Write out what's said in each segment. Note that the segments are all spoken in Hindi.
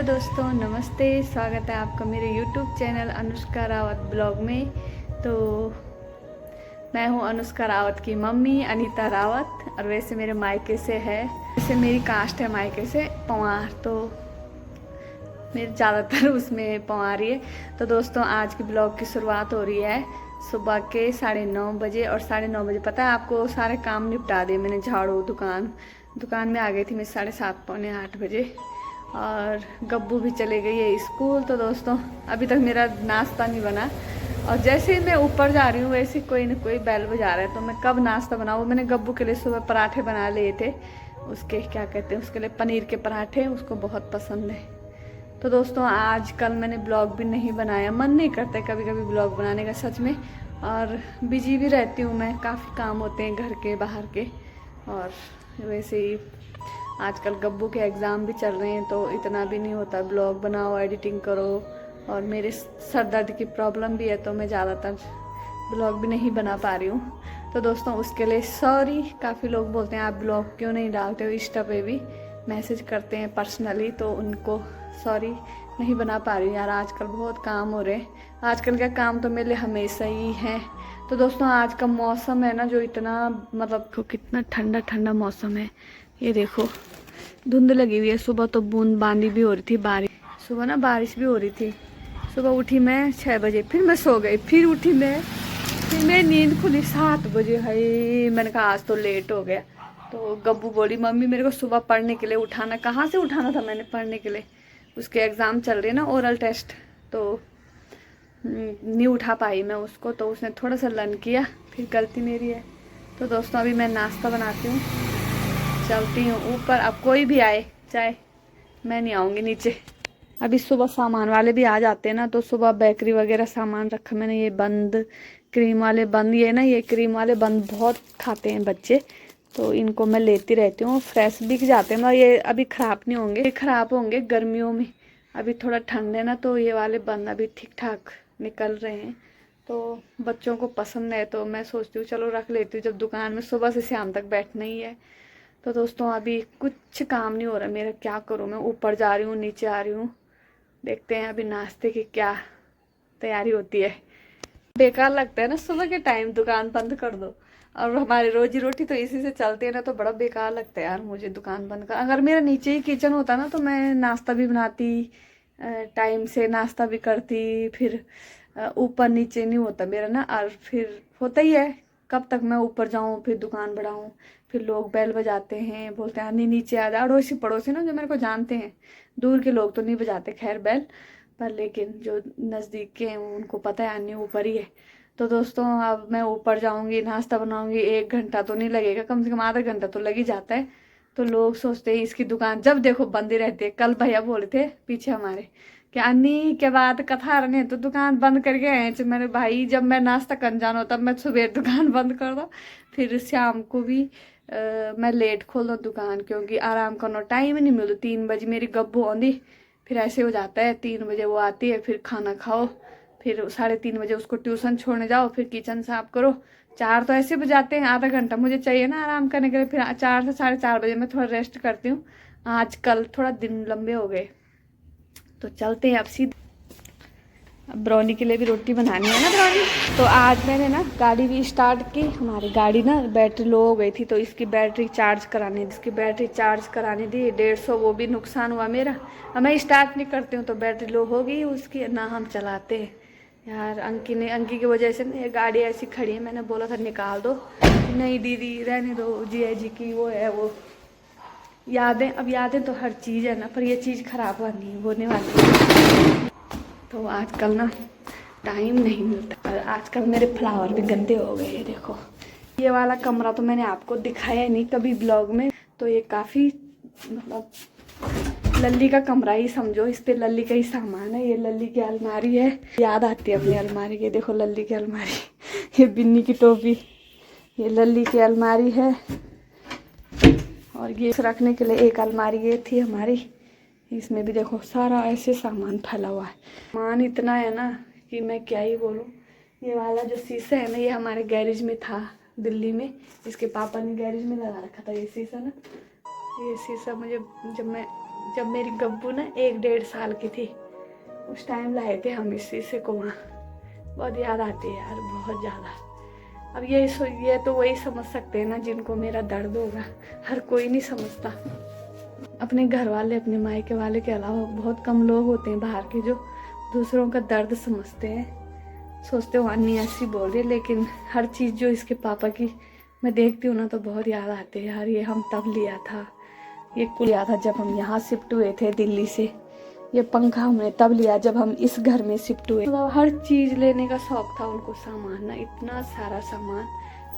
दोस्तों, नमस्ते। स्वागत है आपका मेरे YouTube channel Anushka Rawat blog में। तो मैं हूँ अनुष्का रावत की मम्मी अनीता रावत, और वैसे मेरे मायके से है, वैसे मेरी कास्ट है मायके से पंवार, तो मेरे ज़्यादातर उसमें पंवारी है। तो दोस्तों, आज की ब्लॉग की शुरुआत हो रही है सुबह के 9:30 बजे। और 9:30 बजे पता है आपको, सारे काम निपटा दिए मैंने। झाड़ू, दुकान में आ गई थी मैं 7:30 पौने 8 बजे। और गब्बू भी चले गई है स्कूल। तो दोस्तों, अभी तक मेरा नाश्ता नहीं बना, और जैसे ही मैं ऊपर जा रही हूँ वैसे कोई न कोई बैल बजा रहा है। तो मैं कब नाश्ता बनाऊँ। मैंने गब्बू के लिए सुबह पराठे बना लिए थे, उसके क्या कहते हैं, उसके लिए पनीर के पराठे, उसको बहुत पसंद है। तो दोस्तों, आज कल मैंने ब्लॉग भी नहीं बनाया, मन नहीं करता कभी कभी ब्लॉग बनाने का सच में। और बिजी भी रहती हूँ मैं, काफ़ी काम होते हैं घर के बाहर के। और वैसे ही आजकल गब्बू के एग्ज़ाम भी चल रहे हैं, तो इतना भी नहीं होता ब्लॉग बनाओ, एडिटिंग करो। और मेरे सर दर्द की प्रॉब्लम भी है, तो मैं ज़्यादातर ब्लॉग भी नहीं बना पा रही हूँ। तो दोस्तों, उसके लिए सॉरी। काफ़ी लोग बोलते हैं आप ब्लॉग क्यों नहीं डालते हो, इंस्टा पे भी मैसेज करते हैं पर्सनली, तो उनको सॉरी, नहीं बना पा रही हूँ यार। आजकल बहुत काम हो रहे हैं, आजकल का काम तो मेरे लिए हमेशा ही है। तो दोस्तों, आज का मौसम है ना, जो इतना मतलब कितना ठंडा ठंडा मौसम है। ये देखो, धुंध लगी हुई है। सुबह तो बूंदबांदी भी हो रही थी, बारिश, सुबह ना बारिश भी हो रही थी। सुबह उठी मैं 6 बजे, फिर मैं सो गई, फिर उठी मैं, फिर मेरी नींद खुली 7 बजे। हाय, मैंने कहा आज तो लेट हो गया। तो गब्बू बोली मम्मी मेरे को सुबह पढ़ने के लिए उठाना। कहाँ से उठाना था मैंने पढ़ने के लिए, उसके एग्ज़ाम चल रहे ना, ओरल टेस्ट, तो नहीं उठा पाई मैं उसको। तो उसने थोड़ा सा लर्न किया, फिर गलती मेरी है। तो दोस्तों, अभी मैं नाश्ता बनाती हूँ, चलती हूँ ऊपर। अब कोई भी आए चाहे, मैं नहीं आऊँगी नीचे। अभी सुबह सामान वाले भी आ जाते हैं ना, तो सुबह बेकरी वगैरह सामान रखा मैंने। ये बंद, क्रीम वाले बंद, ये ना, ये क्रीम वाले बंद बहुत खाते हैं बच्चे, तो इनको मैं लेती रहती हूँ। फ्रेश बिक जाते हैं ना, ये अभी ख़राब नहीं होंगे, ये ख़राब होंगे गर्मियों में। अभी थोड़ा ठंड है ना, तो ये वाले बंद अभी ठीक ठाक निकल रहे हैं। तो बच्चों को पसंद है, तो मैं सोचती हूँ चलो रख लेती हूँ, जब दुकान में सुबह से शाम तक बैठना ही है। तो दोस्तों, अभी कुछ काम नहीं हो रहा मेरा, क्या करूँ मैं। ऊपर जा रही हूँ, नीचे आ रही हूँ, देखते हैं अभी नाश्ते की क्या तैयारी होती है। बेकार लगता है ना सुबह के टाइम दुकान बंद कर दो, और हमारी रोजी रोटी तो इसी से चलती है ना, तो बड़ा बेकार लगता है यार मुझे दुकान बंद कर। अगर मेरा नीचे ही किचन होता ना, तो मैं नाश्ता भी बनाती, टाइम से नाश्ता भी करती। फिर ऊपर नीचे नहीं होता मेरा ना, और फिर होता ही है कब तक मैं ऊपर जाऊं फिर दुकान बढ़ाऊं। फिर लोग बैल बजाते हैं, बोलते हैं नहीं नीचे आ जा। अड़ोसी पड़ोसी ना जो मेरे को जानते हैं, दूर के लोग तो नहीं बजाते खैर बैल, पर लेकिन जो नज़दीक के हैं उनको पता है अन्य ऊपर ही है। तो दोस्तों, अब मैं ऊपर जाऊंगी, नाश्ता बनाऊंगी, 1 घंटा तो नहीं लगेगा, कम से कम आधा घंटा तो लग ही जाता है। तो लोग सोचते हैं इसकी दुकान जब देखो बंद ही रहती है। कल भैया बोले थे पीछे हमारे कि अन्नी के बाद कथा रने तो दुकान बंद करके आए। मैंने भाई, जब मैं नाश्ता कर जाना तब मैं सुबह दुकान बंद कर दो, फिर शाम को भी मैं लेट खोल दो दुकान, क्योंकि आराम करना टाइम ही नहीं मिलता। 3 बजे मेरी गब्बू आंदी, फिर ऐसे हो जाता है 3 बजे वो आती है, फिर खाना खाओ, फिर 3:30 बजे उसको ट्यूशन छोड़ने जाओ, फिर किचन साफ करो। 4 तो ऐसे बजाते हैं, आधा घंटा मुझे चाहिए ना आराम करने के लिए। फिर 4 से 4:30 बजे मैं थोड़ा रेस्ट करती हूँ। आजकल थोड़ा दिन लंबे हो गए, तो चलते हैं अब सीधे। अब ब्राउनी के लिए भी रोटी बनानी है ना, ब्राउनी। तो आज मैंने ना गाड़ी भी स्टार्ट की। हमारी गाड़ी ना बैटरी लो हो गई थी, तो इसकी बैटरी चार्ज करानी दी 150, वो भी नुकसान हुआ मेरा। अब मैं स्टार्ट नहीं करती हूँ तो बैटरी लो हो गई उसकी, ना हम चलाते हैं यार। अंकी की वजह से ये गाड़ी ऐसी खड़ी है, मैंने बोला था निकाल दो, नहीं दीदी रहने दो, जिया जी की वो है वो यादें। अब यादें तो हर चीज़ है ना, पर ये चीज़ खराब होने वाली है। तो आजकल ना टाइम नहीं मिलता, और आजकल मेरे फ्लावर भी गंदे हो गए हैं। देखो, ये वाला कमरा तो मैंने आपको दिखाया ही नहीं कभी ब्लॉग में। तो ये काफ़ी मतलब लल्ली का कमरा ही समझो, इस पे लल्ली का ही सामान है। ये लल्ली की अलमारी है, याद आती है अपनी अलमारी की। देखो लल्ली की अलमारी, ये बिन्नी की टोपी, ये लल्ली की अलमारी है। और ये रखने के लिए एक अलमारी ये थी हमारी, इसमें भी देखो सारा ऐसे सामान फैला हुआ है। सामान इतना है ना कि मैं क्या ही बोलूँ। ये वाला जो शीशा है ना, ये हमारे गैरेज में था दिल्ली में, इसके पापा ने गैरेज में लगा रखा था ये शीशा ना। ये शीशा मुझे जब मैं जब मेरी गब्बू ना 1-1.5 साल की थी, उस टाइम लाए थे हम इसी से को वहाँ। बहुत याद आती है यार, बहुत ज़्यादा। अब ये तो वही समझ सकते हैं ना जिनको मेरा दर्द होगा, हर कोई नहीं समझता। अपने घर वाले, अपने मायके वाले के अलावा बहुत कम लोग होते हैं बाहर के जो दूसरों का दर्द समझते हैं। सोचते हो अन्नी ऐसी बोल रही है, लेकिन हर चीज़ जो इसके पापा की मैं देखती हूँ ना तो बहुत याद आती है यार। ये हम तब लिया था, ये कुल लिया था जब हम यहाँ शिफ्ट हुए थे दिल्ली से। ये पंखा हमने तब लिया जब हम इस घर में शिफ्ट हुए। मतलब हर चीज़ लेने का शौक था उनको, सामान ना इतना सारा सामान।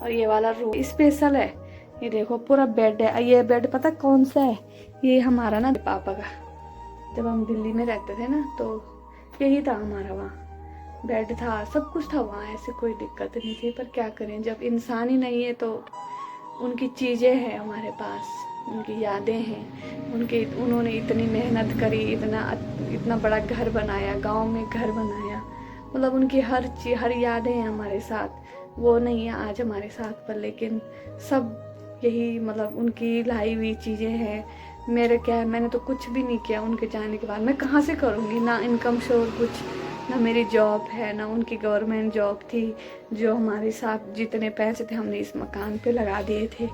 और ये वाला रूम स्पेशल है, ये देखो पूरा बेड है। ये बेड पता कौन सा है? ये हमारा ना पापा का, जब हम दिल्ली में रहते थे ना तो यही था हमारा। वहाँ बेड था, सब कुछ था वहाँ, ऐसे कोई दिक्कत नहीं थी। पर क्या करें, जब इंसान ही नहीं है तो उनकी चीज़ें हैं हमारे पास, उनकी यादें हैं। उन्होंने इतनी मेहनत करी, इतना बड़ा घर बनाया, गांव में घर बनाया। मतलब उनकी हर यादें हैं हमारे साथ। वो नहीं है आज हमारे साथ, पर लेकिन सब यही मतलब उनकी लाई हुई चीज़ें हैं। मेरे क्या है, मैंने तो कुछ भी नहीं किया उनके जाने के बाद। मैं कहाँ से करूँगी, ना इनकम सोर्स कुछ, ना मेरी जॉब है, ना उनकी गवर्नमेंट जॉब थी। जो हमारे साथ जितने पैसे थे हमने इस मकान पे लगा दिए थे।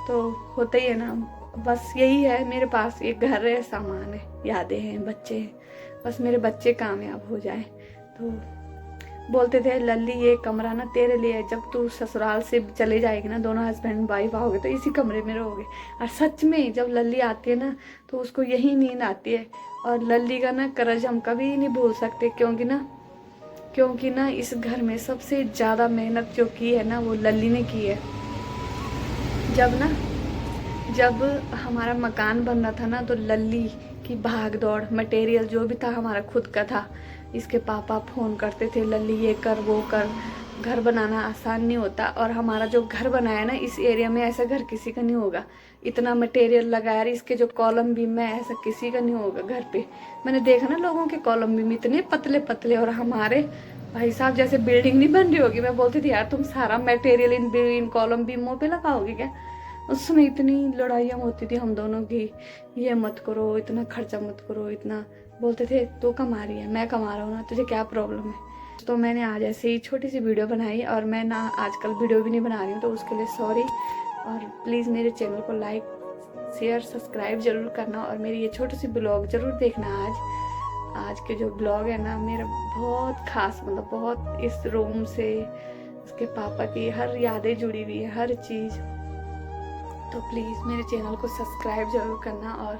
तो होता ही है ना, बस यही है मेरे पास। एक घर है, सामान है, यादें हैं, बच्चे हैं। बस मेरे बच्चे कामयाब हो जाए। तो बोलते थे लल्ली ये कमरा ना तेरे लिए है, जब तू ससुराल से चले जाएगी ना, दोनों हस्बैंड वाइफ आओगे तो इसी कमरे में रहोगे। और सच में जब लल्ली आती है ना तो उसको यही नींद आती है। और लल्ली का ना कर्ज हम कभी नहीं भूल सकते, क्योंकि ना इस घर में सबसे ज़्यादा मेहनत जो की है ना वो लल्ली ने की है। जब हमारा मकान बन रहा था ना तो लल्ली की भाग दौड़, मटेरियल जो भी था हमारा खुद का था। इसके पापा फ़ोन करते थे लल्ली ये कर वो कर। घर बनाना आसान नहीं होता, और हमारा जो घर बनाया ना इस एरिया में ऐसा घर किसी का नहीं होगा। इतना मटेरियल लगाया, इसके जो कॉलम बीम में ऐसा किसी का नहीं होगा घर पे। मैंने देखा ना लोगों के कॉलम बीम इतने पतले पतले, और हमारे भाई साहब जैसे बिल्डिंग नहीं बन रही होगी। मैं बोलती थी यार तुम सारा मटेरियल इन कॉलम बीमों पे लगाओगे क्या? उस समय इतनी लड़ाइयाँ होती थी हम दोनों की, ये मत करो, इतना खर्चा मत करो, इतना। बोलते थे तू कमा रही है, मैं कमा रहा हूँ ना, तुझे क्या प्रॉब्लम है? तो मैंने आज ऐसे ही छोटी सी वीडियो बनाई, और मैं ना आजकल वीडियो भी नहीं बना रही हूँ, तो उसके लिए सॉरी। और प्लीज़ मेरे चैनल को लाइक शेयर सब्सक्राइब जरूर करना, और मेरी ये छोटी सी ब्लॉग जरूर देखना। आज के जो ब्लॉग है ना मेरा बहुत खास, मतलब बहुत इस रूम से उसके पापा की हर यादें जुड़ी हुई है, हर चीज़। तो प्लीज़ मेरे चैनल को सब्सक्राइब जरूर करना, और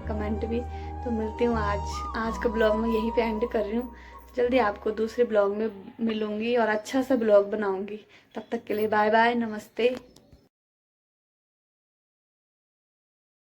कमेंट भी। तो मिलती हूँ आज का ब्लॉग मैं यहीं पे एंड कर रही हूँ। जल्दी आपको दूसरे ब्लॉग में मिलूँगी और अच्छा सा ब्लॉग बनाऊँगी। तब तक के लिए बाय बाय, नमस्ते।